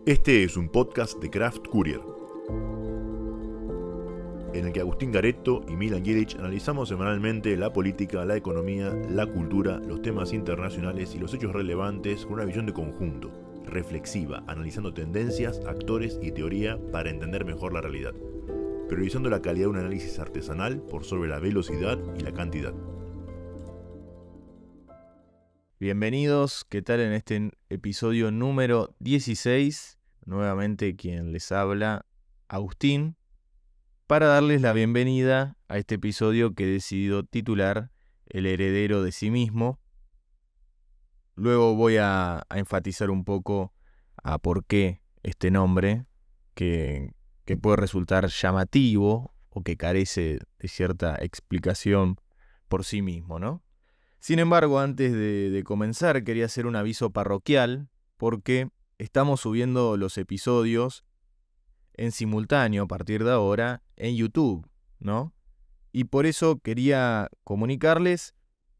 Este es un podcast de Craft Courier, en el que Agustín Garetto y Milan Jelic analizamos semanalmente la política, la economía, la cultura, los temas internacionales y los hechos relevantes con una visión de conjunto, reflexiva, analizando tendencias, actores y teoría para entender mejor la realidad, priorizando la calidad de un análisis artesanal por sobre la velocidad y la cantidad. Bienvenidos, ¿qué tal en este episodio número 16? Nuevamente quien les habla, Agustín, para darles la bienvenida a este episodio que he decidido titular El heredero de sí mismo. Luego voy a enfatizar un poco a por qué este nombre, que puede resultar llamativo o que carece de cierta explicación por sí mismo, ¿no? Sin embargo, antes de comenzar, quería hacer un aviso parroquial porque estamos subiendo los episodios en simultáneo a partir de ahora en YouTube, ¿no? Y por eso quería comunicarles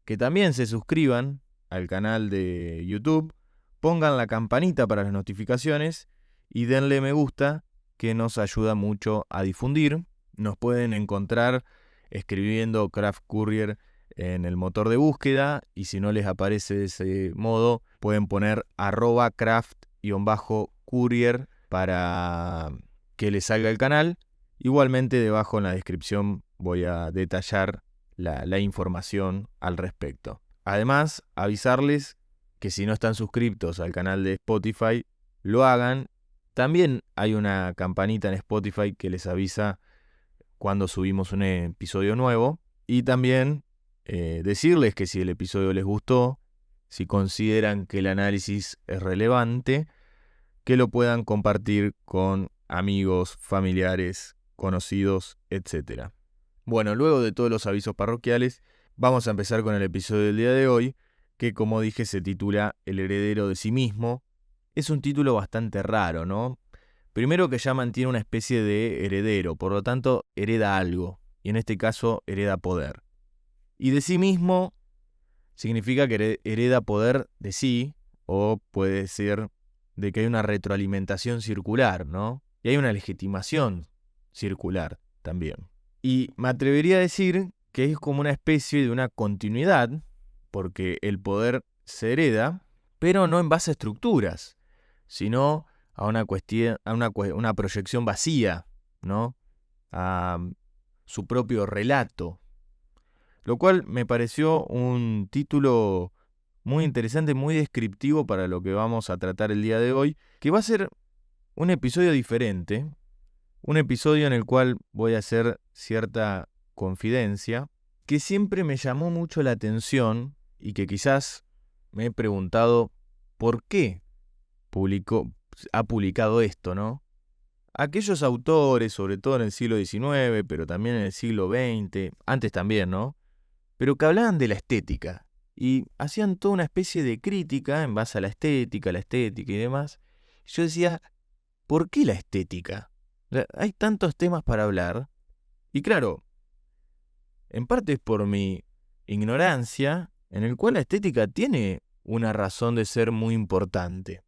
que también se suscriban al canal de YouTube, pongan la campanita para las notificaciones y denle me gusta, que nos ayuda mucho a difundir. Nos pueden encontrar escribiendo Craft Courier en el motor de búsqueda, y si no les aparece de ese modo, pueden poner @craft_courier para que les salga el canal. Igualmente, debajo en la descripción voy a detallar la información al respecto. Además, avisarles que si no están suscriptos al canal de Spotify, lo hagan. También hay una campanita en Spotify que les avisa cuando subimos un episodio nuevo. Y también decirles que si el episodio les gustó, si consideran que el análisis es relevante, que lo puedan compartir con amigos, familiares, conocidos, etc. Bueno, luego de todos los avisos parroquiales, vamos a empezar con el episodio del día de hoy, que como dije se titula El heredero de sí mismo. Es un título bastante raro, ¿no? Primero que ya mantiene una especie de heredero, por lo tanto hereda algo, y en este caso hereda poder. Y de sí mismo significa que hereda poder de sí, o puede ser de que hay una retroalimentación circular, ¿no? Y hay una legitimación circular también. Y me atrevería a decir que es como una especie de una continuidad, porque el poder se hereda, pero no en base a estructuras, sino a una una proyección vacía, ¿no? A su propio relato. Lo cual me pareció un título muy interesante, muy descriptivo para lo que vamos a tratar el día de hoy, que va a ser un episodio diferente, un episodio en el cual voy a hacer cierta confidencia, que siempre me llamó mucho la atención y que quizás me he preguntado por qué ha publicado esto, ¿no? Aquellos autores, sobre todo en el siglo XIX, pero también en el siglo XX, antes también, ¿no? Pero que hablaban de la estética y hacían toda una especie de crítica en base a la estética y demás. Yo decía, ¿por qué la estética? O sea, hay tantos temas para hablar y claro, en parte es por mi ignorancia, en el cual la estética tiene una razón de ser muy importante.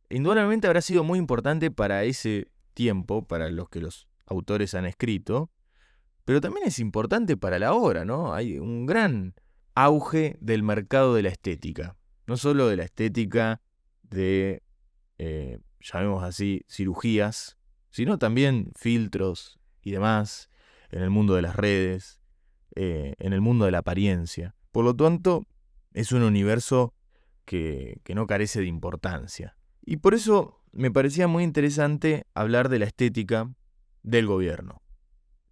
Indudablemente habrá sido muy importante para ese tiempo, para los que los autores han escrito, pero también es importante para la hora, ¿no? Hay un gran auge del mercado de la estética. No solo de la estética de, llamemos así, cirugías, sino también filtros y demás, en el mundo de las redes, en el mundo de la apariencia. Por lo tanto, es un universo que no carece de importancia. Y por eso me parecía muy interesante hablar de la estética del gobierno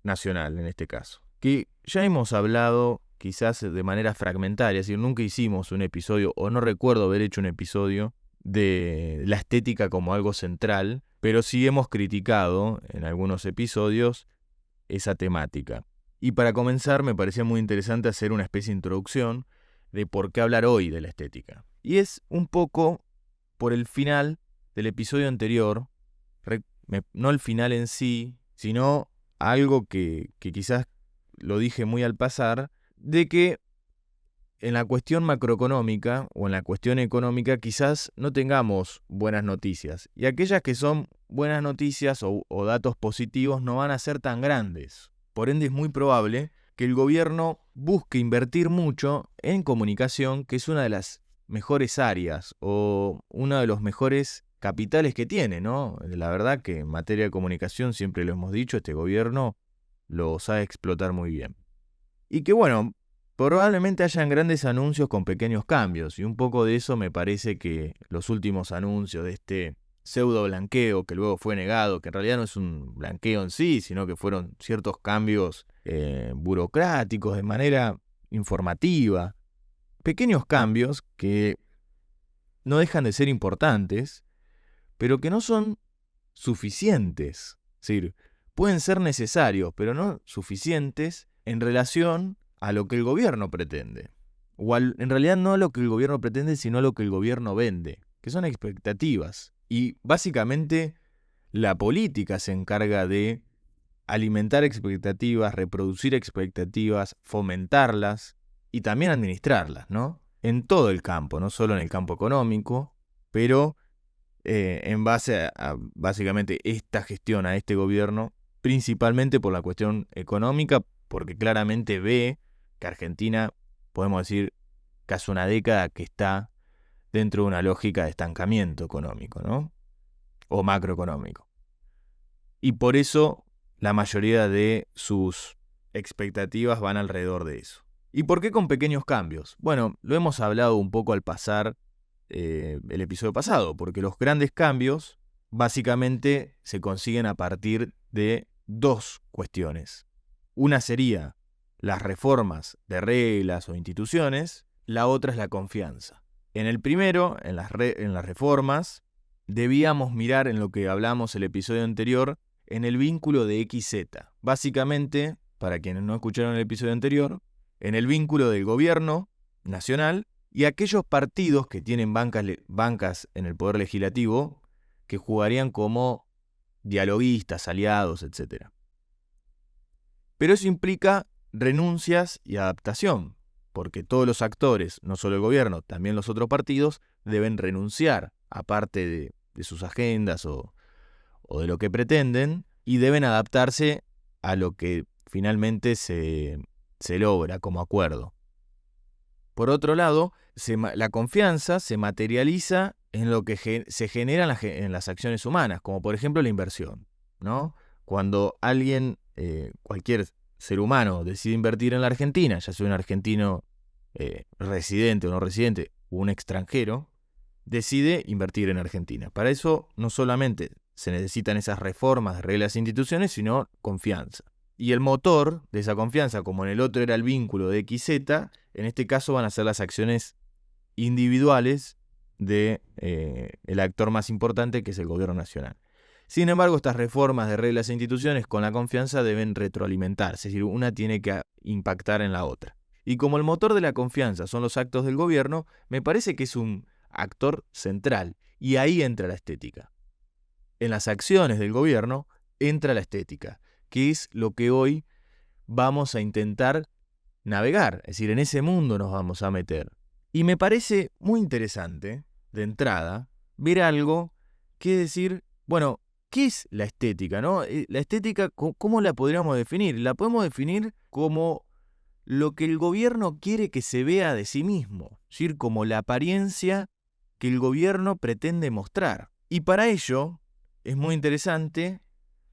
nacional en este caso, que ya hemos hablado quizás de manera fragmentaria, es decir, nunca hicimos un episodio, o no recuerdo haber hecho un episodio de la estética como algo central, pero sí hemos criticado en algunos episodios esa temática. Y para comenzar me parecía muy interesante hacer una especie de introducción de por qué hablar hoy de la estética. Y es un poco por el final del episodio anterior, no el final en sí, sino algo que quizás lo dije muy al pasar, de que en la cuestión macroeconómica o en la cuestión económica quizás no tengamos buenas noticias. Y aquellas que son buenas noticias o datos positivos no van a ser tan grandes. Por ende es muy probable que el gobierno busque invertir mucho en comunicación, que es una de las mejores áreas o uno de los mejores capitales que tiene, ¿no? La verdad que en materia de comunicación, siempre lo hemos dicho, este gobierno lo sabe explotar muy bien. Y que bueno, probablemente hayan grandes anuncios con pequeños cambios, y un poco de eso me parece que los últimos anuncios de este pseudo blanqueo, que luego fue negado, que en realidad no es un blanqueo en sí, sino que fueron ciertos cambios burocráticos de manera informativa, pequeños cambios que no dejan de ser importantes, pero que no son suficientes. Es decir, pueden ser necesarios, pero no suficientes en relación a lo que el gobierno pretende. En realidad no a lo que el gobierno pretende, sino a lo que el gobierno vende, que son expectativas. Y básicamente la política se encarga de alimentar expectativas, reproducir expectativas, fomentarlas y también administrarlas, ¿no? En todo el campo, no solo en el campo económico, pero en base a básicamente esta gestión, a este gobierno, principalmente por la cuestión económica, porque claramente ve que Argentina, podemos decir, que hace una década que está dentro de una lógica de estancamiento económico, ¿no? O macroeconómico. Y por eso la mayoría de sus expectativas van alrededor de eso. ¿Y por qué con pequeños cambios? Bueno, lo hemos hablado un poco al pasar el episodio pasado, porque los grandes cambios básicamente se consiguen a partir de dos cuestiones. Una sería las reformas de reglas o instituciones, la otra es la confianza. En el primero, en las reformas, debíamos mirar en lo que hablamos el episodio anterior, en el vínculo de XZ. Básicamente, para quienes no escucharon el episodio anterior, en el vínculo del gobierno nacional y aquellos partidos que tienen bancas en el poder legislativo que jugarían como dialoguistas, aliados, etc. Pero eso implica renuncias y adaptación, porque todos los actores, no solo el gobierno, también los otros partidos, deben renunciar a parte de sus agendas o de lo que pretenden y deben adaptarse a lo que finalmente se logra como acuerdo. Por otro lado, la confianza se materializa en lo que se genera en las acciones humanas, como por ejemplo la inversión, ¿no? Cuando alguien, cualquier ser humano, decide invertir en la Argentina, ya sea un argentino residente o no residente, o un extranjero, decide invertir en Argentina. Para eso no solamente se necesitan esas reformas de reglas e instituciones, sino confianza. Y el motor de esa confianza, como en el otro era el vínculo de XZ, en este caso van a ser las acciones individuales de el actor más importante, que es el gobierno nacional. Sin embargo, estas reformas de reglas e instituciones con la confianza deben retroalimentarse, es decir, una tiene que impactar en la otra. Y como el motor de la confianza son los actos del gobierno, me parece que es un actor central, y ahí entra la estética. En las acciones del gobierno entra la estética, que es lo que hoy vamos a intentar navegar, es decir, en ese mundo nos vamos a meter. Y me parece muy interesante, de entrada, ver algo que decir, bueno, ¿qué es la estética, no? La estética, ¿cómo la podríamos definir? La podemos definir como lo que el gobierno quiere que se vea de sí mismo, es decir, como la apariencia que el gobierno pretende mostrar. Y para ello es muy interesante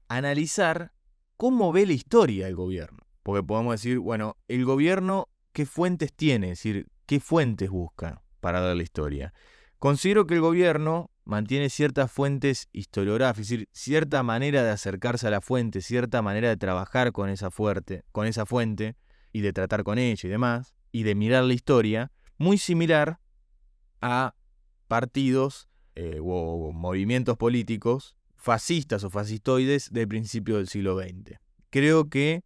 analizar cómo ve la historia el gobierno. Porque podemos decir, bueno, el gobierno, ¿qué fuentes tiene? Es decir, ¿qué fuentes busca para dar la historia? Considero que el gobierno mantiene ciertas fuentes historiográficas, es decir, cierta manera de acercarse a la fuente, cierta manera de trabajar con esa fuente y de tratar con ella y demás, y de mirar la historia, muy similar a partidos o movimientos políticos fascistas o fascistoides del principio del siglo XX. Creo que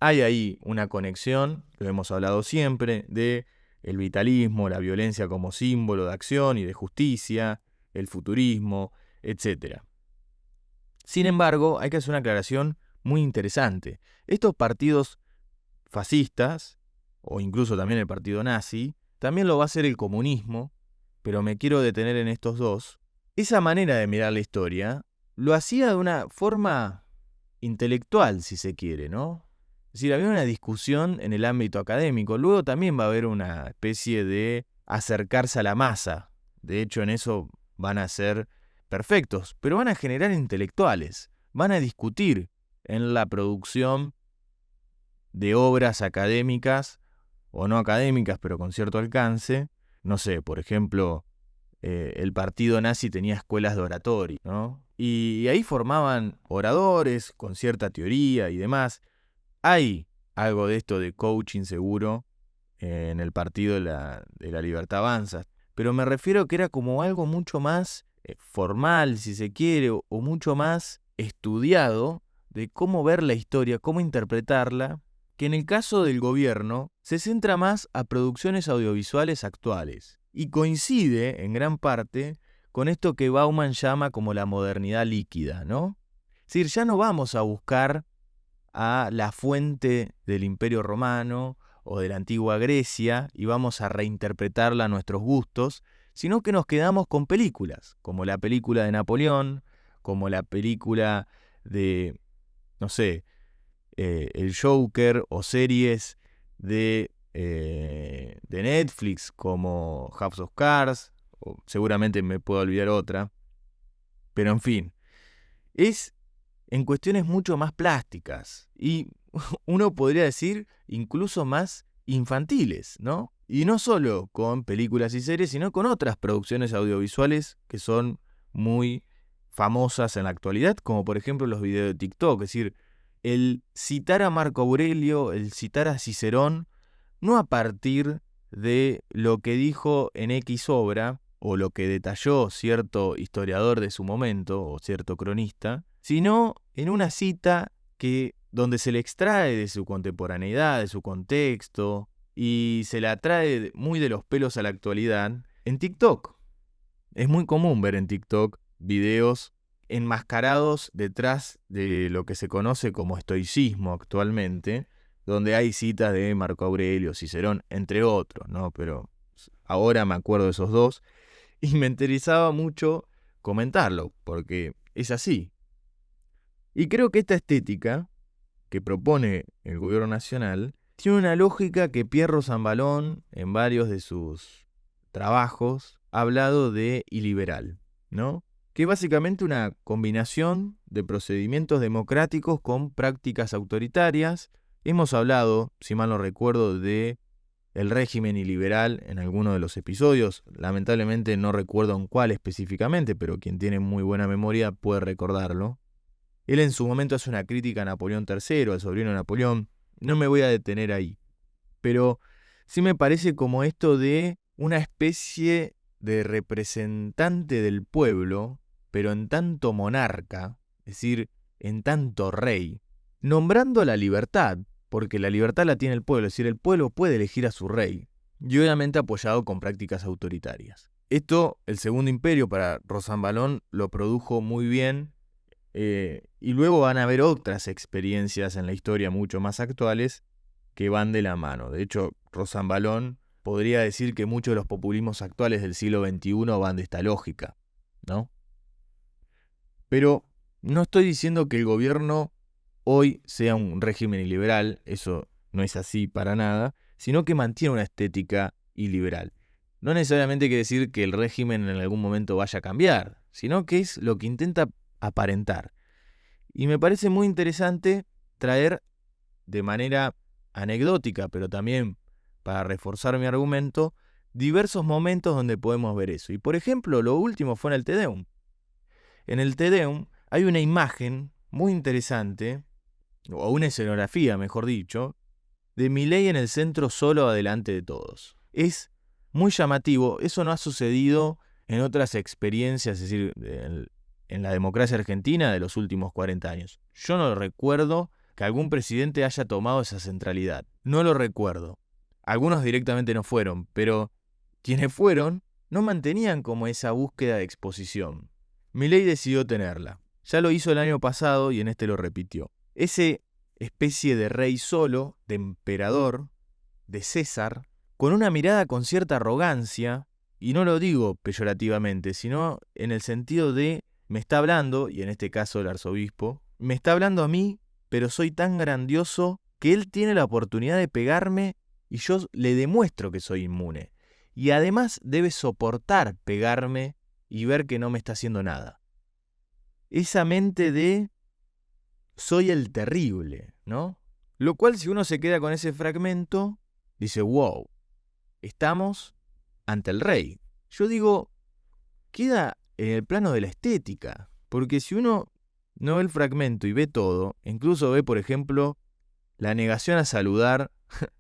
hay ahí una conexión, lo hemos hablado siempre, de el vitalismo, la violencia como símbolo de acción y de justicia, el futurismo, etc. Sin embargo, hay que hacer una aclaración muy interesante. Estos partidos fascistas o incluso también el partido nazi, también lo va a hacer el comunismo, pero me quiero detener en estos dos. Esa manera de mirar la historia lo hacía de una forma intelectual, si se quiere, ¿no? Es decir, había una discusión en el ámbito académico. Luego también va a haber una especie de acercarse a la masa. De hecho, en eso van a ser perfectos, pero van a generar intelectuales. Van a discutir en la producción de obras académicas o no académicas, pero con cierto alcance. No sé, por ejemplo, el partido nazi tenía escuelas de oratoria, ¿no? Y ahí formaban oradores con cierta teoría y demás. Hay algo de esto de coaching seguro en el Partido de la Libertad Avanza, pero me refiero que era como algo mucho más formal, si se quiere, o mucho más estudiado de cómo ver la historia, cómo interpretarla, que en el caso del gobierno se centra más a producciones audiovisuales actuales y coincide en gran parte con esto que Bauman llama como la modernidad líquida, ¿no? Es decir, ya no vamos a buscar a la fuente del Imperio Romano o de la antigua Grecia y vamos a reinterpretarla a nuestros gustos, sino que nos quedamos con películas, como la película de Napoleón, como la película de, no sé, el Joker, o series de Netflix como House of Cards, o seguramente me puedo olvidar otra, pero en fin, es en cuestiones mucho más plásticas y uno podría decir incluso más infantiles, ¿no? Y no solo con películas y series, sino con otras producciones audiovisuales que son muy famosas en la actualidad, como por ejemplo los videos de TikTok. Es decir, el citar a Marco Aurelio, el citar a Cicerón, no a partir de lo que dijo en X obra o lo que detalló cierto historiador de su momento o cierto cronista, sino en una cita donde se le extrae de su contemporaneidad, de su contexto, y se la trae muy de los pelos a la actualidad en TikTok. Es muy común ver en TikTok videos enmascarados detrás de lo que se conoce como estoicismo actualmente, donde hay citas de Marco Aurelio, Cicerón, entre otros, ¿no? Pero ahora me acuerdo de esos dos y me interesaba mucho comentarlo, porque es así. Y creo que esta estética que propone el gobierno nacional tiene una lógica que Pierre Rosanvallon, en varios de sus trabajos, ha hablado de iliberal, ¿no? Que es básicamente una combinación de procedimientos democráticos con prácticas autoritarias. Hemos hablado, si mal no recuerdo, de el régimen iliberal en alguno de los episodios. Lamentablemente no recuerdo en cuál específicamente, pero quien tiene muy buena memoria puede recordarlo. Él en su momento hace una crítica a Napoleón III, al sobrino de Napoleón. No me voy a detener ahí. Pero sí me parece como esto de una especie de representante del pueblo, pero en tanto monarca, es decir, en tanto rey, nombrando la libertad, porque la libertad la tiene el pueblo, es decir, el pueblo puede elegir a su rey, y obviamente apoyado con prácticas autoritarias. Esto, el Segundo Imperio para Rosanvallon lo produjo muy bien, y luego van a haber otras experiencias en la historia mucho más actuales que van de la mano. De hecho, Rosanvallon podría decir que muchos de los populismos actuales del siglo XXI van de esta lógica, ¿no? Pero no estoy diciendo que el gobierno hoy sea un régimen iliberal, eso no es así para nada, sino que mantiene una estética iliberal. No necesariamente quiere decir que el régimen en algún momento vaya a cambiar, sino que es lo que intenta aparentar. Y me parece muy interesante traer de manera anecdótica, pero también para reforzar mi argumento, diversos momentos donde podemos ver eso. Y por ejemplo, lo último fue en el Te Deum. En el Te Deum hay una imagen muy interesante, o una escenografía, mejor dicho, de Milei en el centro solo adelante de todos. Es muy llamativo, eso no ha sucedido en otras experiencias, es decir, en la democracia argentina de los últimos 40 años. Yo no recuerdo que algún presidente haya tomado esa centralidad. No lo recuerdo. Algunos directamente no fueron, pero quienes fueron no mantenían como esa búsqueda de exposición. Milei decidió tenerla. Ya lo hizo el año pasado y en este lo repitió. Ese especie de rey solo, de emperador, de César con una mirada con cierta arrogancia, y no lo digo peyorativamente, sino en el sentido de me está hablando, y en este caso el arzobispo, me está hablando a mí, pero soy tan grandioso que él tiene la oportunidad de pegarme y yo le demuestro que soy inmune. Y además debe soportar pegarme y ver que no me está haciendo nada. Esa mente de soy el terrible, ¿no? Lo cual, si uno se queda con ese fragmento, dice, wow, estamos ante el rey. Yo digo, queda en el plano de la estética, porque si uno no ve el fragmento y ve todo, incluso ve, por ejemplo, la negación a saludar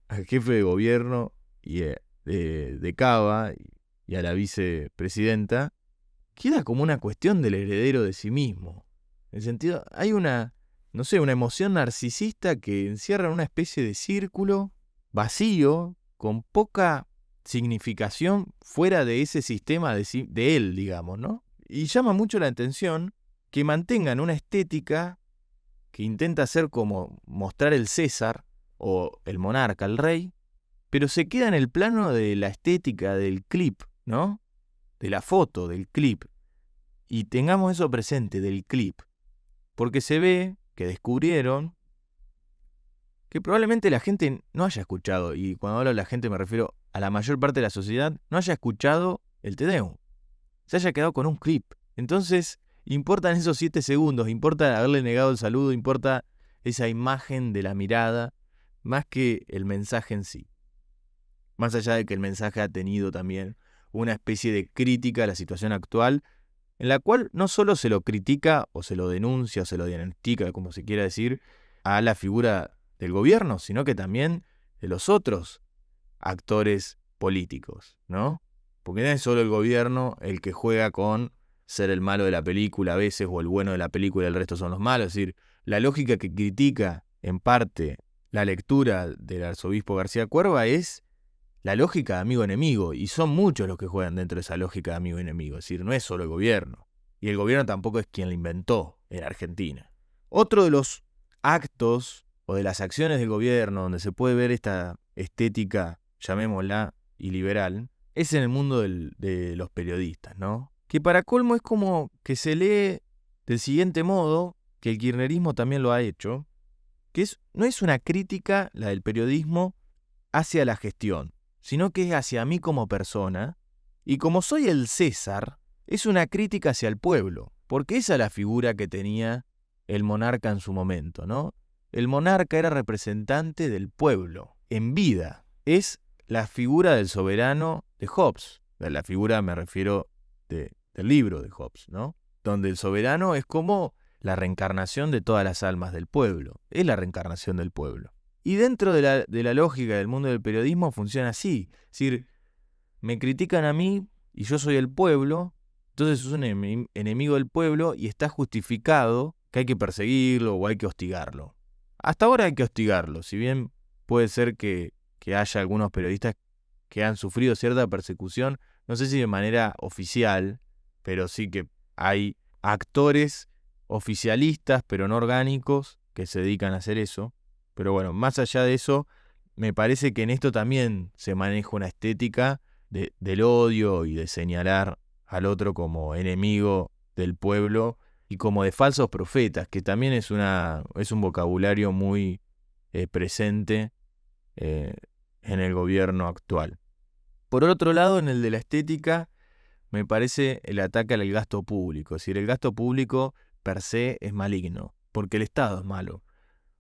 al jefe de gobierno y de Cava y a la vicepresidenta, queda como una cuestión del heredero de sí mismo. En el sentido, hay una emoción narcisista que encierra una especie de círculo vacío, con poca significación fuera de ese sistema de él, digamos, ¿no? Y llama mucho la atención que mantengan una estética que intenta ser como mostrar el César o el monarca, el rey, pero se queda en el plano de la estética del clip, ¿no? De la foto, del clip. Y tengamos eso presente, del clip. Porque se ve que descubrieron que probablemente la gente no haya escuchado, y cuando hablo de la gente me refiero a la mayor parte de la sociedad, no haya escuchado el Te Deum. Se haya quedado con un clip. Entonces, importan esos 7 segundos, importa haberle negado el saludo, importa esa imagen de la mirada, más que el mensaje en sí. Más allá de que el mensaje ha tenido también una especie de crítica a la situación actual, en la cual no solo se lo critica o se lo denuncia o se lo diagnostica, como se quiera decir, a la figura del gobierno, sino que también de los otros actores políticos, ¿no? Porque no es solo el gobierno el que juega con ser el malo de la película a veces o el bueno de la película y el resto son los malos. Es decir, la lógica que critica en parte la lectura del arzobispo García Cuerva es la lógica de amigo-enemigo, y son muchos los que juegan dentro de esa lógica de amigo-enemigo. Es decir, no es solo el gobierno, y el gobierno tampoco es quien la inventó en Argentina. Otro de los actos o de las acciones del gobierno donde se puede ver esta estética, llamémosla, iliberal, es en el mundo de los periodistas, ¿no? Que para colmo es como que se lee del siguiente modo, que el kirchnerismo también lo ha hecho, que no es una crítica, la del periodismo, hacia la gestión, sino que es hacia mí como persona, y como soy el César, es una crítica hacia el pueblo, porque esa es la figura que tenía el monarca en su momento, ¿no? El monarca era representante del pueblo, en vida. Es la figura del soberano de Hobbes. La figura me refiero del libro de Hobbes, ¿no? Donde el soberano es como la reencarnación de todas las almas del pueblo. Es la reencarnación del pueblo. Y dentro de la lógica del mundo del periodismo funciona así. Es decir, me critican a mí y yo soy el pueblo, entonces es un enemigo del pueblo y está justificado que hay que perseguirlo o hay que hostigarlo. Hasta ahora hay que hostigarlo, si bien puede ser que haya algunos periodistas que han sufrido cierta persecución, no sé si de manera oficial, pero sí que hay actores oficialistas, pero no orgánicos, que se dedican a hacer eso. Pero bueno, más allá de eso, me parece que en esto también se maneja una estética del odio y de señalar al otro como enemigo del pueblo y como de falsos profetas, que también es un vocabulario muy presente en el gobierno actual. Por otro lado, en el de la estética, me parece el ataque al gasto público. Es decir, el gasto público per se es maligno, porque el Estado es malo,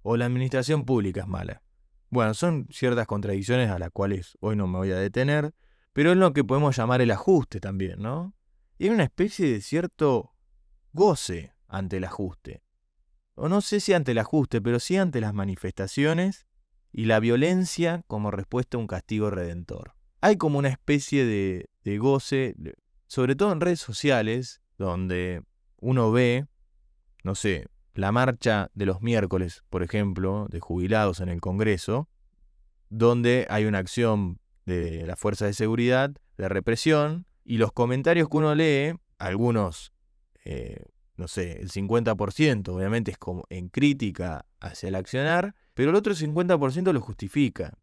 o la administración pública es mala. Bueno, son ciertas contradicciones a las cuales hoy no me voy a detener, pero es lo que podemos llamar el ajuste también, ¿no? Y hay una especie de cierto goce ante el ajuste. O no sé si ante el ajuste, pero sí ante las manifestaciones y la violencia como respuesta a un castigo redentor. Hay como una especie de goce, sobre todo en redes sociales, donde uno ve, no sé, la marcha de los miércoles, por ejemplo, de jubilados en el Congreso, donde hay una acción de las fuerzas de seguridad, de represión, y los comentarios que uno lee, algunos, no sé, el 50% obviamente es como en crítica hacia el accionar, pero el otro 50% lo justifica.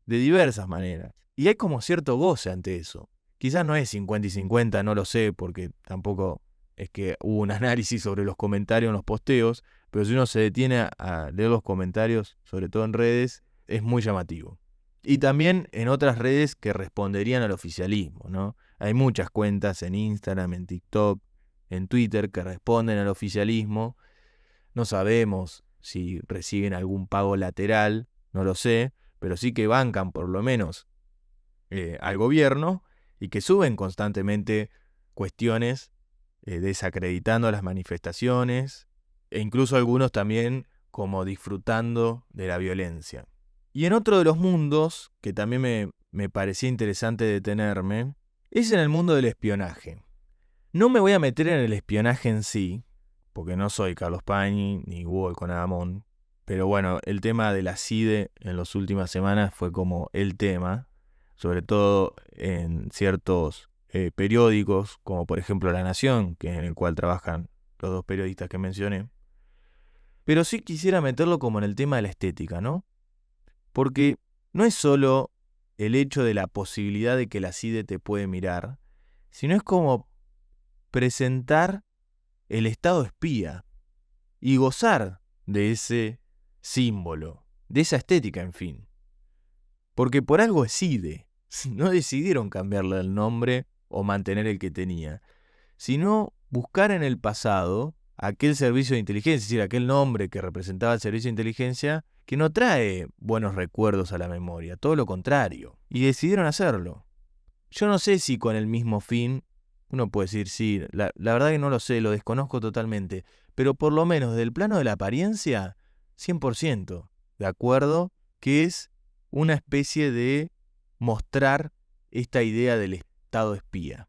de diversas maneras. Y hay como cierto goce ante eso. Quizás no es 50 y 50, no lo sé, porque tampoco es que hubo un análisis sobre los comentarios en los posteos, pero si uno se detiene a leer los comentarios, sobre todo en redes, es muy llamativo. Y también en otras redes que responderían al oficialismo, ¿no? Hay muchas cuentas en Instagram, en TikTok, en Twitter que responden al oficialismo. No sabemos si reciben algún pago lateral, no lo sé, pero sí que bancan por lo menos al gobierno y que suben constantemente cuestiones desacreditando las manifestaciones e incluso algunos también como disfrutando de la violencia. Y en otro de los mundos que también me parecía interesante detenerme es en el mundo del espionaje. No me voy a meter en el espionaje en sí, porque no soy Carlos Pañi ni Hugo Conadamón, pero bueno, el tema de la CIDE en las últimas semanas fue como el tema, sobre todo en ciertos periódicos, como por ejemplo La Nación, que en el cual trabajan los dos periodistas que mencioné. Pero sí quisiera meterlo como en el tema de la estética, ¿no? Porque no es solo el hecho de la posibilidad de que la CIDE te puede mirar, sino es como presentar el estado espía y gozar de ese símbolo, de esa estética, en fin. Porque por algo es CIDE. No decidieron cambiarle el nombre o mantener el que tenía, sino buscar en el pasado aquel servicio de inteligencia, es decir, aquel nombre que representaba el servicio de inteligencia, que no trae buenos recuerdos a la memoria, todo lo contrario, y decidieron hacerlo. Yo no sé si con el mismo fin, uno puede decir sí, la verdad que no lo sé, lo desconozco totalmente, pero por lo menos del plano de la apariencia, 100% de acuerdo, que es una especie de mostrar esta idea del Estado espía.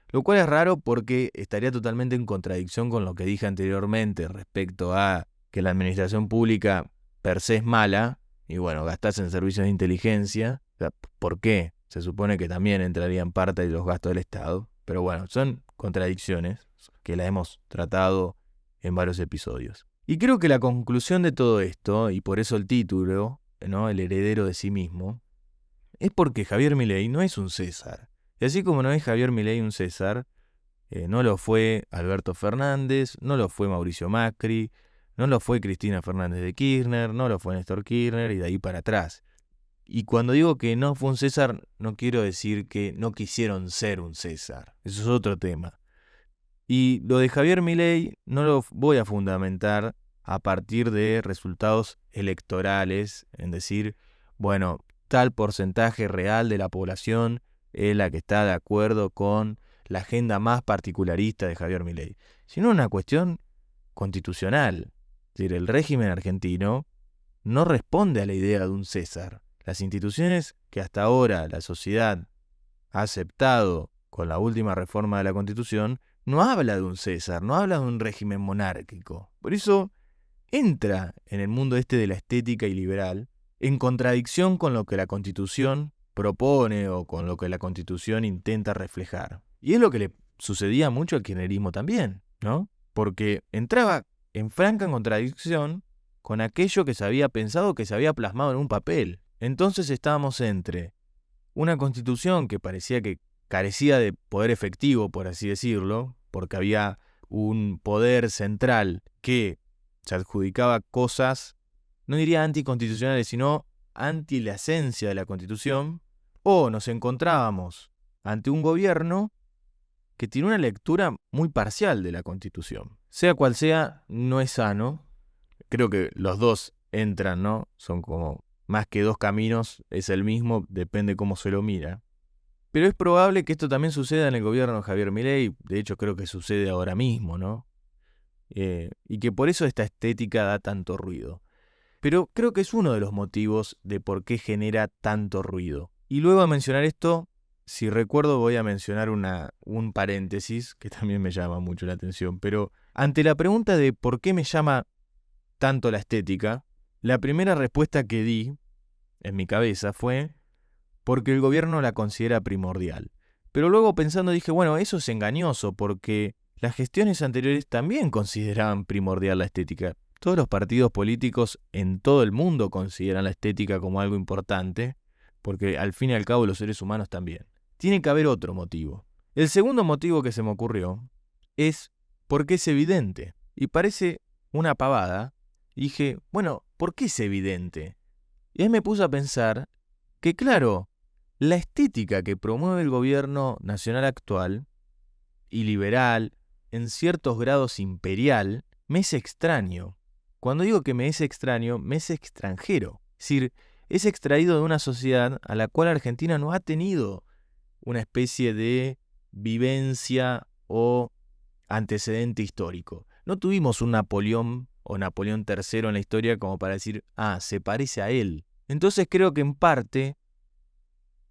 Lo cual es raro porque estaría totalmente en contradicción con lo que dije anteriormente respecto a que la administración pública per se es mala, y bueno, gastás en servicios de inteligencia. O sea, ¿por qué? Se supone que también entrarían parte de los gastos del Estado. Pero bueno, son contradicciones que las hemos tratado en varios episodios. Y creo que la conclusión de todo esto, y por eso el título, ¿no? El heredero de sí mismo, es porque Javier Milei no es un César. Y así como no es Javier Milei un César, no lo fue Alberto Fernández, no lo fue Mauricio Macri, no lo fue Cristina Fernández de Kirchner, no lo fue Néstor Kirchner y de ahí para atrás. Y cuando digo que no fue un César, no quiero decir que no quisieron ser un César. Eso es otro tema. Y lo de Javier Milei no lo voy a fundamentar a partir de resultados electorales, en decir, bueno, tal porcentaje real de la población es la que está de acuerdo con la agenda más particularista de Javier Milei, sino una cuestión constitucional. Es decir, el régimen argentino no responde a la idea de un César. Las instituciones que hasta ahora la sociedad ha aceptado con la última reforma de la Constitución no habla de un César, no habla de un régimen monárquico. Por eso entra en el mundo este de la estética y liberal en contradicción con lo que la Constitución propone o con lo que la Constitución intenta reflejar. Y es lo que le sucedía mucho al kirchnerismo también, ¿no? Porque entraba en franca contradicción con aquello que se había pensado, que se había plasmado en un papel. Entonces estábamos entre una Constitución que parecía que carecía de poder efectivo, por así decirlo, porque había un poder central que se adjudicaba cosas, no diría anticonstitucionales, sino anti la esencia de la Constitución, o nos encontrábamos ante un gobierno que tiene una lectura muy parcial de la Constitución. Sea cual sea, no es sano. Creo que los dos entran, ¿no? Son como más que dos caminos, es el mismo, depende cómo se lo mira. Pero es probable que esto también suceda en el gobierno de Javier Milei, de hecho creo que sucede ahora mismo, ¿no? Y que por eso esta estética da tanto ruido. Pero creo que es uno de los motivos de por qué genera tanto ruido. Y luego a mencionar esto, si recuerdo voy a mencionar un paréntesis que también me llama mucho la atención, pero ante la pregunta de por qué me llama tanto la estética, la primera respuesta que di en mi cabeza fue porque el gobierno la considera primordial. Pero luego pensando dije, bueno, eso es engañoso porque las gestiones anteriores también consideraban primordial la estética. Todos los partidos políticos en todo el mundo consideran la estética como algo importante. porque al fin y al cabo los seres humanos también. Tiene que haber otro motivo. El segundo motivo que se me ocurrió es porque es evidente. Y parece una pavada. Y dije, bueno, ¿por qué es evidente? Y ahí me puse a pensar que, claro, la estética que promueve el gobierno nacional actual y liberal, en ciertos grados imperial, me es extraño. Cuando digo que me es extraño, me es extranjero. Es decir, es extraído de una sociedad a la cual Argentina no ha tenido una especie de vivencia o antecedente histórico. No tuvimos un Napoleón o Napoleón III en la historia como para decir, se parece a él. Entonces creo que en parte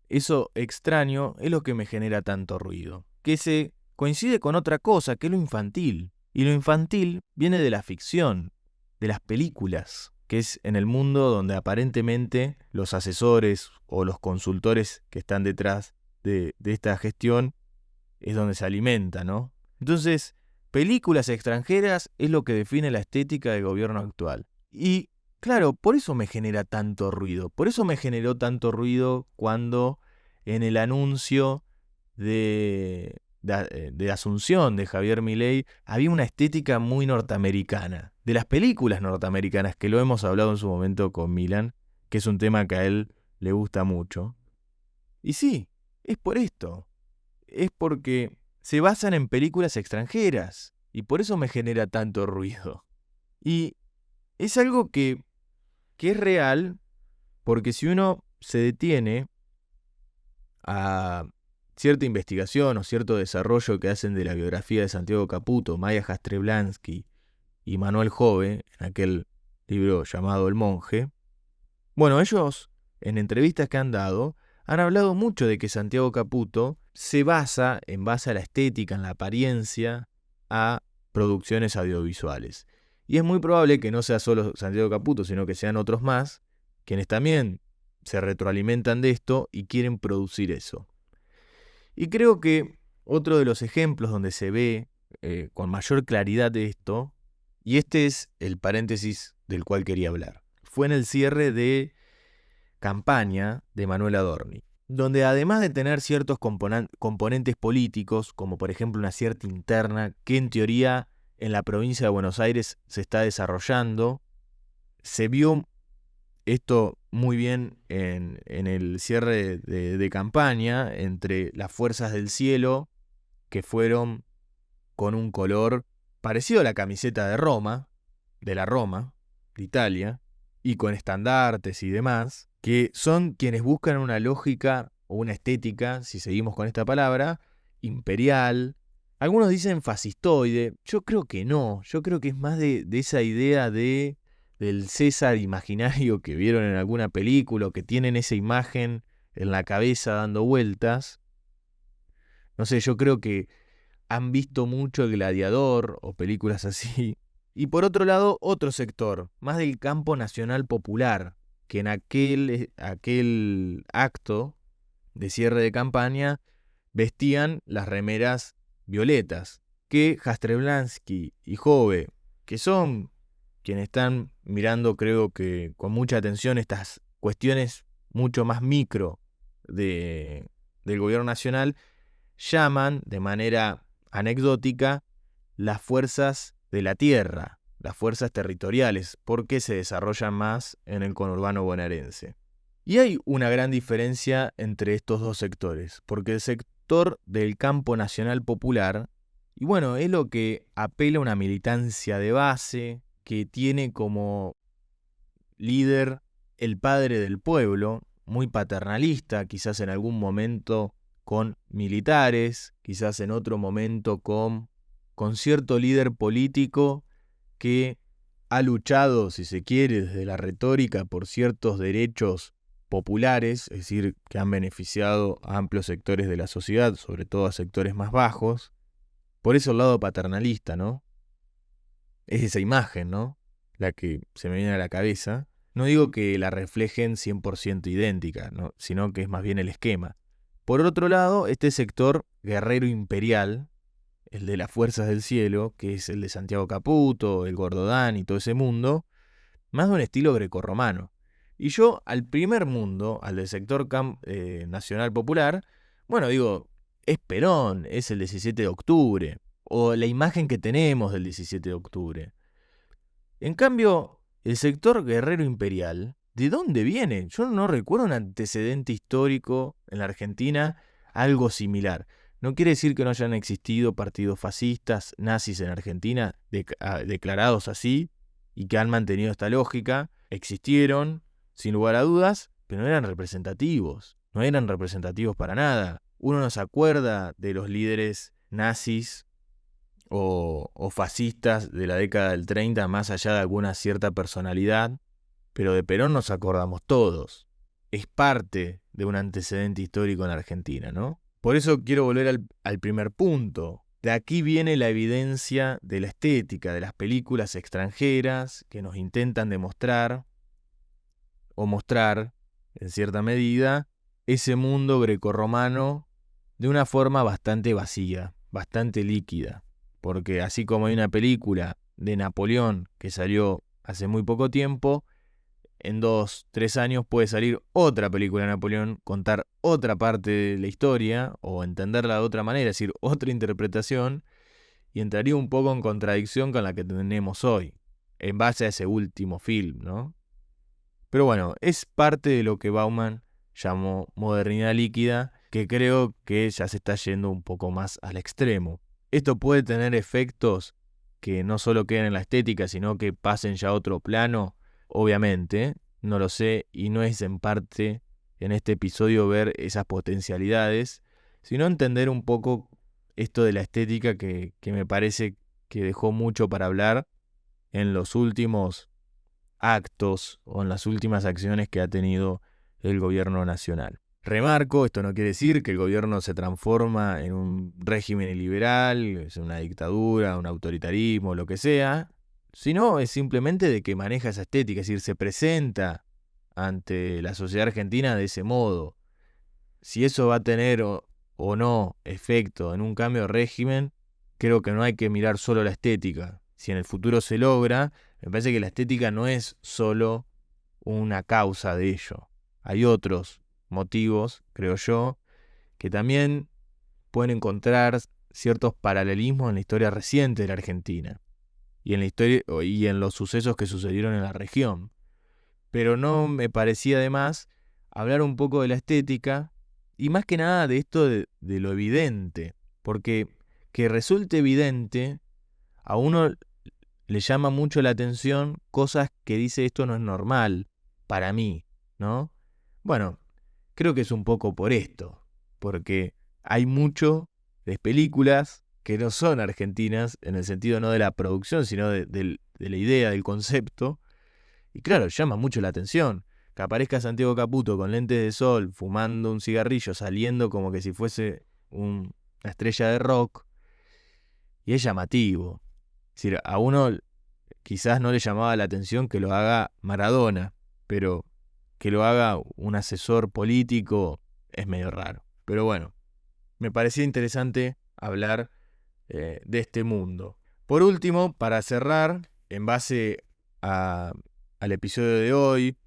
eso extraño es lo que me genera tanto ruido. Que se coincide con otra cosa, que es lo infantil. Y lo infantil viene de la ficción, de las películas, que es en el mundo donde aparentemente los asesores o los consultores que están detrás de esta gestión es donde se alimenta, ¿no? Entonces, películas extranjeras es lo que define la estética del gobierno actual. Y claro, por eso me genera tanto ruido. Por eso me generó tanto ruido cuando en el anuncio de Asunción de Javier Milei había una estética muy norteamericana. De las películas norteamericanas, que lo hemos hablado en su momento con Milan, que es un tema que a él le gusta mucho. Y sí, es por esto. Es porque se basan en películas extranjeras. Y por eso me genera tanto ruido. Y es algo que es real, porque si uno se detiene a cierta investigación o cierto desarrollo que hacen de la biografía de Santiago Caputo, Maya Jastrzębski y Manuel Jove, en aquel libro llamado El Monje, bueno, ellos, en entrevistas que han dado, han hablado mucho de que Santiago Caputo se basa, en base a la estética, en la apariencia, a producciones audiovisuales. Y es muy probable que no sea solo Santiago Caputo, sino que sean otros más, quienes también se retroalimentan de esto y quieren producir eso. Y creo que otro de los ejemplos donde se ve con mayor claridad de esto, y este es el paréntesis del cual quería hablar, fue en el cierre de campaña de Manuel Adorni, donde además de tener ciertos componentes políticos, como por ejemplo una cierta interna que en teoría en la provincia de Buenos Aires se está desarrollando, se vio esto muy bien en el cierre de campaña entre las fuerzas del cielo, que fueron con un color parecido a la camiseta de Roma, de la Roma, de Italia, y con estandartes y demás, que son quienes buscan una lógica o una estética, si seguimos con esta palabra, imperial. Algunos dicen fascistoide, yo creo que no, yo creo que es más de esa idea del César imaginario que vieron en alguna película, o que tienen esa imagen en la cabeza dando vueltas. No sé, yo creo que han visto mucho El Gladiador o películas así. Y por otro lado, otro sector, más del campo nacional popular, que en aquel acto de cierre de campaña vestían las remeras violetas, que Jastrzębski y Jove, que son quienes están mirando, creo que con mucha atención, estas cuestiones mucho más micro del gobierno nacional, llaman de manera anecdótica las fuerzas de la tierra, las fuerzas territoriales, porque se desarrollan más en el conurbano bonaerense. Y hay una gran diferencia entre estos dos sectores, porque el sector del campo nacional popular, y bueno, es lo que apela a una militancia de base, que tiene como líder el padre del pueblo, muy paternalista, quizás en algún momento con militares, quizás en otro momento con cierto líder político que ha luchado, si se quiere, desde la retórica por ciertos derechos populares, es decir, que han beneficiado a amplios sectores de la sociedad, sobre todo a sectores más bajos. Por eso el lado paternalista, ¿no? Es esa imagen, ¿no? La que se me viene a la cabeza. No digo que la reflejen 100% idéntica, ¿no? Sino que es más bien el esquema. Por otro lado, este sector guerrero imperial, el de las fuerzas del cielo, que es el de Santiago Caputo, el Gordodán y todo ese mundo, más de un estilo grecorromano. Y yo al primer mundo, al del sector nacional popular, bueno, digo, es Perón, es el 17 de octubre, o la imagen que tenemos del 17 de octubre. En cambio, el sector guerrero imperial, ¿de dónde viene? Yo no recuerdo un antecedente histórico en la Argentina, algo similar. No quiere decir que no hayan existido partidos fascistas, nazis en Argentina, declarados así, y que han mantenido esta lógica. Existieron, sin lugar a dudas, pero no eran representativos. No eran representativos para nada. Uno no se acuerda de los líderes nazis o fascistas de la década del 30, más allá de alguna cierta personalidad, pero de Perón nos acordamos todos. Es parte de un antecedente histórico en Argentina, ¿no? Por eso quiero volver al primer punto. De aquí viene la evidencia de la estética de las películas extranjeras que nos intentan demostrar o mostrar, en cierta medida, ese mundo grecorromano de una forma bastante vacía, bastante líquida. Porque así como hay una película de Napoleón que salió hace muy poco tiempo, en 2-3 años puede salir otra película de Napoleón, contar otra parte de la historia o entenderla de otra manera, es decir, otra interpretación, y entraría un poco en contradicción con la que tenemos hoy, en base a ese último film, ¿no? Pero bueno, es parte de lo que Bauman llamó modernidad líquida, que creo que ya se está yendo un poco más al extremo. Esto puede tener efectos que no solo queden en la estética, sino que pasen ya a otro plano. Obviamente, no lo sé, y no es en parte en este episodio ver esas potencialidades, sino entender un poco esto de la estética que me parece que dejó mucho para hablar en los últimos actos o en las últimas acciones que ha tenido el gobierno nacional. Remarco, esto no quiere decir que el gobierno se transforma en un régimen liberal, es una dictadura, un autoritarismo, lo que sea, sino es simplemente de que maneja esa estética, es decir, se presenta ante la sociedad argentina de ese modo. Si eso va a tener o no efecto en un cambio de régimen, creo que no hay que mirar solo la estética. Si en el futuro se logra, me parece que la estética no es solo una causa de ello. Hay otros motivos, creo yo, que también pueden encontrar ciertos paralelismos en la historia reciente de la Argentina y en la historia y en los sucesos que sucedieron en la región. Pero no me parecía de más hablar un poco de la estética y más que nada de esto de lo evidente, porque que resulte evidente a uno le llama mucho la atención cosas que dice esto no es normal para mí, ¿no? Bueno, creo que es un poco por esto, porque hay mucho de películas que no son argentinas en el sentido no de la producción, sino de la idea, del concepto, y claro, llama mucho la atención. Que aparezca Santiago Caputo con lentes de sol, fumando un cigarrillo, saliendo como que si fuese una estrella de rock, y es llamativo. Es decir, a uno quizás no le llamaba la atención que lo haga Maradona, pero que lo haga un asesor político es medio raro. Pero bueno, me parecía interesante hablar de este mundo. Por último, para cerrar, en base al episodio de hoy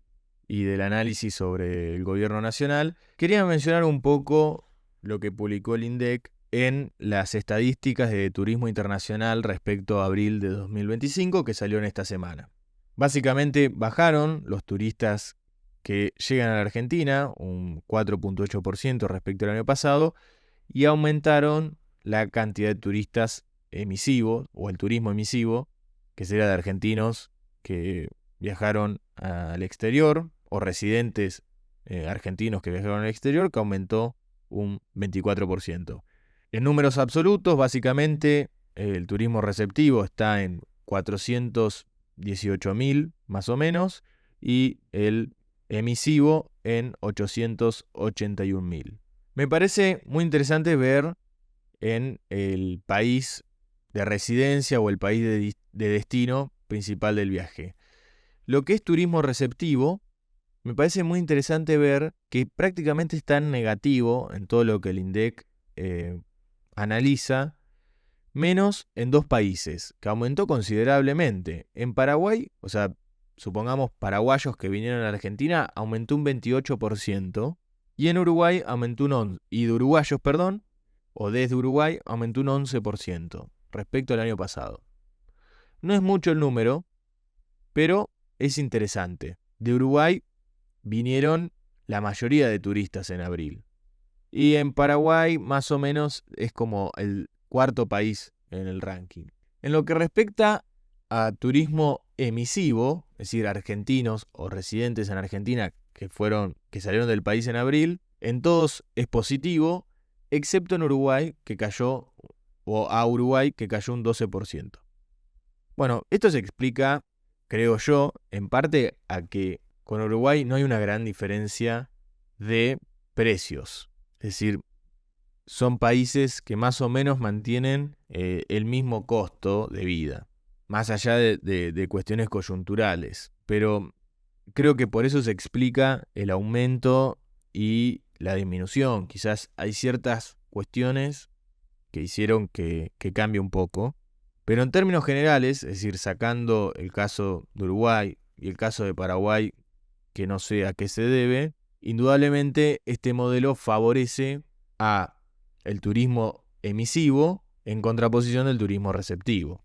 y del análisis sobre el gobierno nacional, quería mencionar un poco lo que publicó el INDEC en las estadísticas de turismo internacional respecto a abril de 2025 que salió en esta semana. Básicamente bajaron los turistas que llegan a la Argentina un 4.8% respecto al año pasado y aumentaron la cantidad de turistas emisivos o el turismo emisivo, que sería de argentinos que viajaron al exterior o residentes argentinos que viajaron al exterior, que aumentó un 24%. En números absolutos, básicamente, el turismo receptivo está en 418.000 más o menos y el emisivo en 881.000. Me parece muy interesante ver en el país de residencia o el país de destino principal del viaje. Lo que es turismo receptivo, me parece muy interesante ver que prácticamente está en negativo en todo lo que el INDEC analiza, menos en 2 países, que aumentó considerablemente. En Paraguay, o sea, supongamos, paraguayos que vinieron a la Argentina, aumentó un 28%, y en Uruguay aumentó y de uruguayos, o desde Uruguay, aumentó un 11% respecto al año pasado. No es mucho el número, pero es interesante. De Uruguay vinieron la mayoría de turistas en abril. Y en Paraguay, más o menos, es como el cuarto país en el ranking. En lo que respecta a turismo emisivo, es decir, argentinos o residentes en Argentina que salieron del país en abril, en todos es positivo, excepto en Uruguay, a Uruguay, que cayó un 12%. Bueno, esto se explica, creo yo, en parte a que con Uruguay no hay una gran diferencia de precios. Es decir, son países que más o menos mantienen el mismo costo de vida, más allá de cuestiones coyunturales. Pero creo que por eso se explica el aumento y la disminución. Quizás hay ciertas cuestiones que hicieron que cambie un poco. Pero en términos generales, es decir, sacando el caso de Uruguay y el caso de Paraguay, que no sé a qué se debe, indudablemente este modelo favorece a el turismo emisivo en contraposición del turismo receptivo.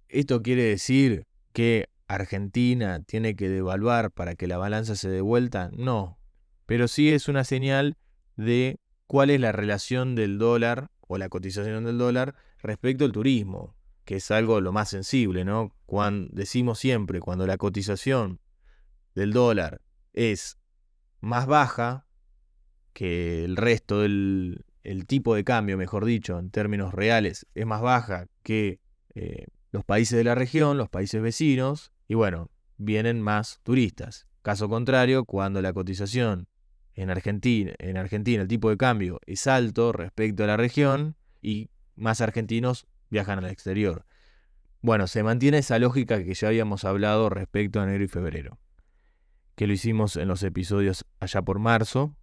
¿Esto quiere decir que Argentina tiene que devaluar para que la balanza se dé vuelta? No, pero sí es una señal de cuál es la relación del dólar o la cotización del dólar respecto al turismo, que es algo lo más sensible, ¿no? Decimos siempre, cuando la cotización del dólar es más baja que el resto el tipo de cambio, mejor dicho, en términos reales, es más baja que los países de la región, los países vecinos, y bueno, vienen más turistas. Caso contrario, cuando la cotización en Argentina el tipo de cambio es alto respecto a la región y más argentinos viajan al exterior. Bueno, se mantiene esa lógica que ya habíamos hablado respecto a enero y febrero, que lo hicimos en los episodios allá por marzo,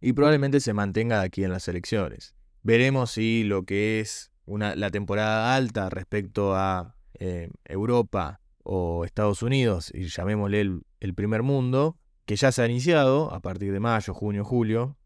y probablemente se mantenga de aquí en las elecciones. Veremos si lo que es la temporada alta respecto a Europa o Estados Unidos, y llamémosle el primer mundo, que ya se ha iniciado a partir de mayo, junio, julio,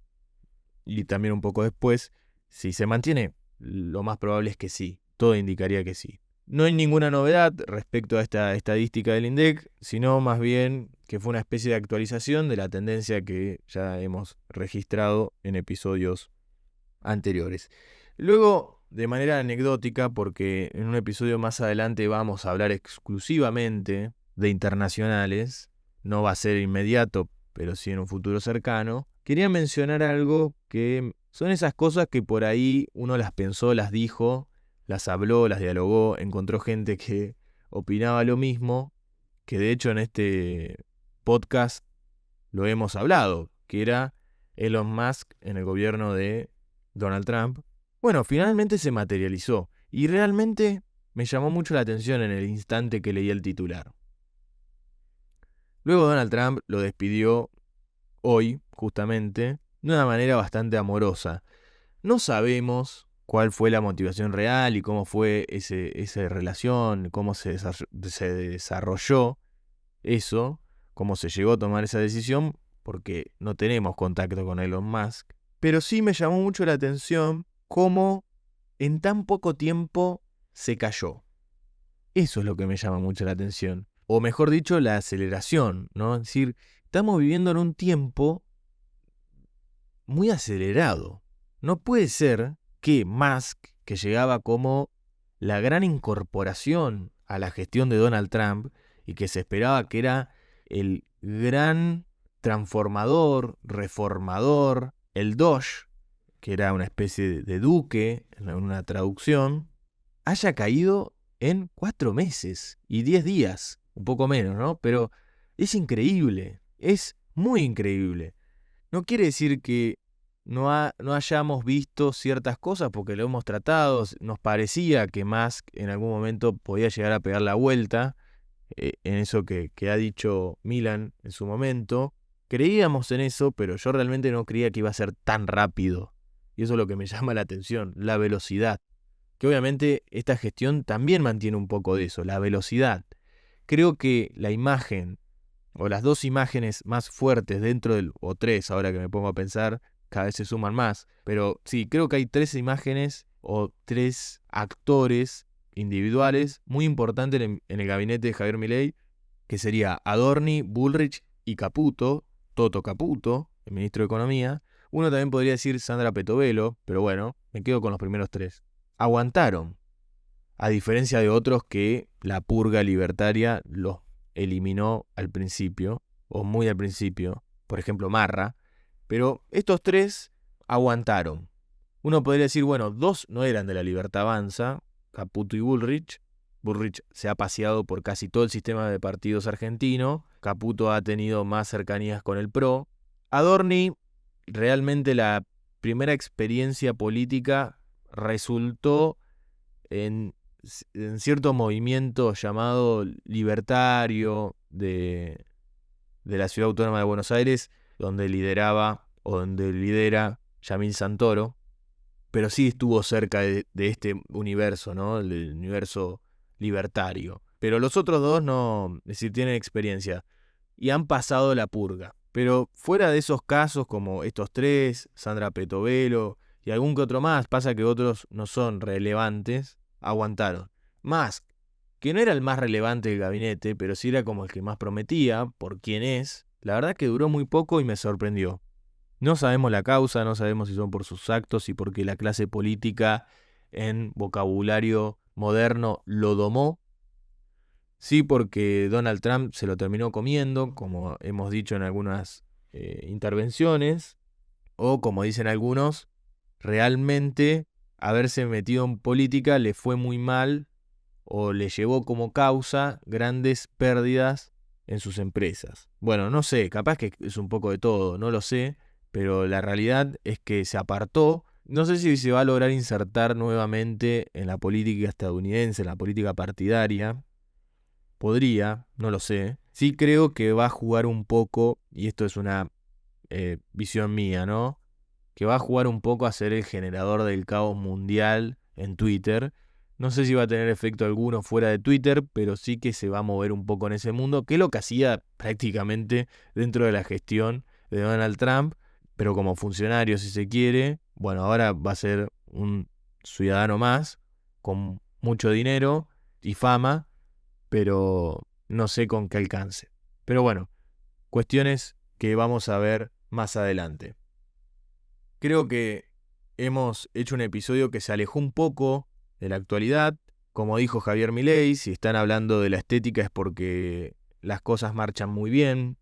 y también un poco después, si se mantiene, lo más probable es que sí, todo indicaría que sí. No hay ninguna novedad respecto a esta estadística del INDEC, sino más bien que fue una especie de actualización de la tendencia que ya hemos registrado en episodios anteriores. Luego, de manera anecdótica, porque en un episodio más adelante vamos a hablar exclusivamente de internacionales, no va a ser inmediato, pero sí en un futuro cercano, quería mencionar algo que son esas cosas que por ahí uno las pensó, las dijo, las habló, las dialogó, encontró gente que opinaba lo mismo, que de hecho en este podcast lo hemos hablado, que era Elon Musk en el gobierno de Donald Trump. Bueno, finalmente se materializó y realmente me llamó mucho la atención en el instante que leí el titular. Luego Donald Trump lo despidió hoy, justamente, de una manera bastante amorosa. No sabemos cuál fue la motivación real y cómo fue esa relación, cómo se desarrolló eso, cómo se llegó a tomar esa decisión, porque no tenemos contacto con Elon Musk. Pero sí me llamó mucho la atención cómo en tan poco tiempo se cayó. Eso es lo que me llama mucho la atención. O mejor dicho, la aceleración, ¿no? Es decir, estamos viviendo en un tiempo muy acelerado. No puede ser que Musk, que llegaba como la gran incorporación a la gestión de Donald Trump y que se esperaba que era el gran transformador, reformador, el Doge, que era una especie de duque en una traducción, haya caído en 4 meses y 10 días, un poco menos, ¿no? Pero es increíble, es muy increíble. No quiere decir que no hayamos visto ciertas cosas porque lo hemos tratado. Nos parecía que Musk en algún momento podía llegar a pegar la vuelta en eso que ha dicho Milan en su momento. Creíamos en eso, pero yo realmente no creía que iba a ser tan rápido. Y eso es lo que me llama la atención, la velocidad. Que obviamente esta gestión también mantiene un poco de eso, la velocidad. creo que la imagen, o las dos imágenes más fuertes dentro o tres, ahora que me pongo a pensar, cada vez se suman más, pero sí, creo que hay 3 imágenes o 3 actores individuales muy importantes en el gabinete de Javier Milei, que sería Adorni, Bullrich y Caputo, Toto Caputo, el ministro de Economía. Uno también podría decir Sandra Petovelo, pero bueno, me quedo con los primeros 3. Aguantaron, a diferencia de otros que la purga libertaria los eliminó al principio, o muy al principio, por ejemplo Marra, pero estos 3 aguantaron. Uno podría decir, bueno, 2 no eran de la Libertad Avanza, Caputo y Bullrich. Bullrich se ha paseado por casi todo el sistema de partidos argentino. Caputo ha tenido más cercanías con el PRO. Adorni, realmente la primera experiencia política resultó en cierto movimiento llamado libertario de la Ciudad Autónoma de Buenos Aires, donde lidera Yamil Santoro, pero sí estuvo cerca de este universo, ¿no? El universo libertario. Pero los otros 2 no, es decir, tienen experiencia y han pasado la purga. Pero fuera de esos casos, como estos 3, Sandra Petovelo y algún que otro más, pasa que otros no son relevantes, aguantaron. Más, que no era el más relevante del gabinete, pero sí era como el que más prometía, por quién es, la verdad que duró muy poco y me sorprendió. No sabemos la causa, no sabemos si son por sus actos y porque la clase política en vocabulario moderno lo domó. Sí, porque Donald Trump se lo terminó comiendo, como hemos dicho en algunas intervenciones, o como dicen algunos, realmente haberse metido en política le fue muy mal o le llevó como causa grandes pérdidas en sus empresas. Bueno, no sé, capaz que es un poco de todo, no lo sé, pero la realidad es que se apartó. No sé si se va a lograr insertar nuevamente en la política estadounidense, en la política partidaria. Podría, no lo sé. Sí creo que va a jugar un poco, y esto es una visión mía, ¿no? Que va a jugar un poco a ser el generador del caos mundial en Twitter. No sé si va a tener efecto alguno fuera de Twitter, pero sí que se va a mover un poco en ese mundo, que es lo que hacía prácticamente dentro de la gestión de Donald Trump, pero como funcionario, si se quiere. Bueno, ahora va a ser un ciudadano más, con mucho dinero y fama, pero no sé con qué alcance. Pero bueno, cuestiones que vamos a ver más adelante. Creo que hemos hecho un episodio que se alejó un poco de la actualidad. Como dijo Javier Milei, si están hablando de la estética es porque las cosas marchan muy bien.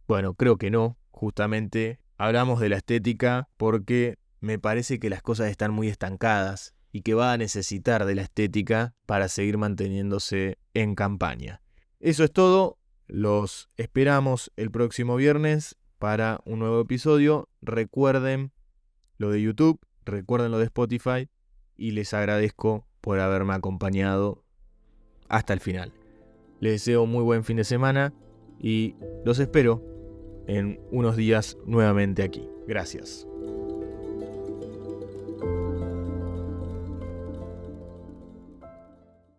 Bueno, creo que no. Justamente hablamos de la estética porque me parece que las cosas están muy estancadas y que va a necesitar de la estética para seguir manteniéndose en campaña. Eso es todo. Los esperamos el próximo viernes para un nuevo episodio. Recuerden lo de YouTube, recuerden lo de Spotify y les agradezco por haberme acompañado hasta el final. Les deseo muy buen fin de semana y los espero en unos días nuevamente aquí. Gracias.